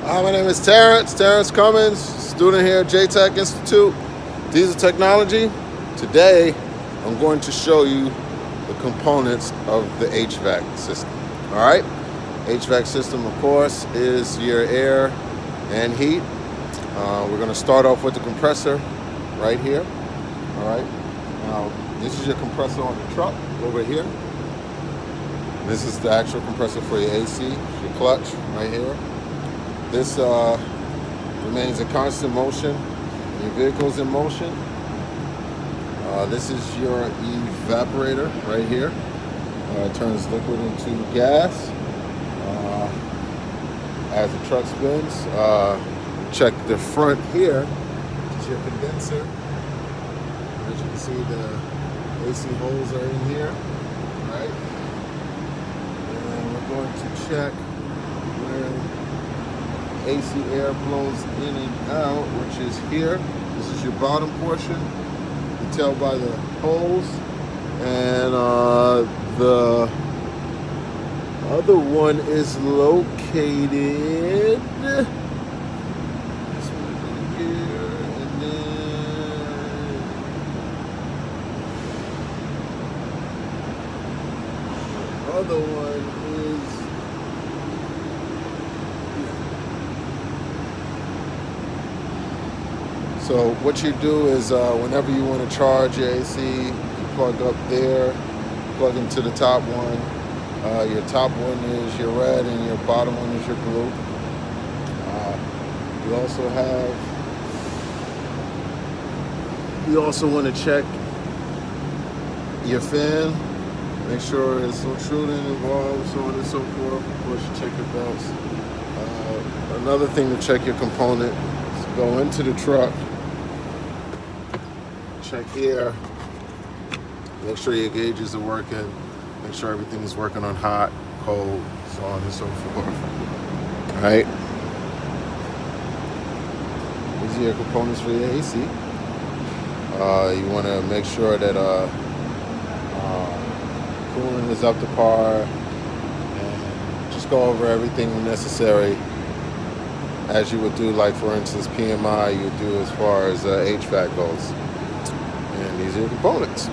My name is Terrence Cummins, student here at JTech Institute, Diesel Technology. Today, I'm going to show you the components of the HVAC system. All right? HVAC system, of course, is your air and heat. We're going to start off with the compressor right here. All right? Now, this is your compressor on the truck over here. This is the actual compressor for your AC, your clutch right here. This remains in constant motion. Your vehicle's in motion. This is your evaporator right here. It turns liquid into gas as the truck spins. Check the front here. This is your condenser. As you can see, the AC holes are in here, right? And we're going to check where AC air blows in and out, which is here. This is your bottom portion. You can tell by the holes. And the other one is located this one here, and then the other one is So what you do is whenever you want to charge your AC, you plug up there, plug into the top one. Your top one is your red and your bottom one is your blue. You also want to check your fan, make sure there's no shooting involved, so on and so forth. Of course, you check your belts. Another thing to check your component is go into the truck. Check here, make sure your gauges are working, make sure everything is working on hot, cold, so on and so forth. All right. These are your components for your AC. You want to make sure that coolant is up to par, and just go over everything necessary as you would do, like for instance PMI you would do as far as HVAC goes. And these are your components.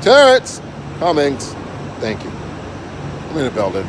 Terrence Cummins, thank you. I'm in the building.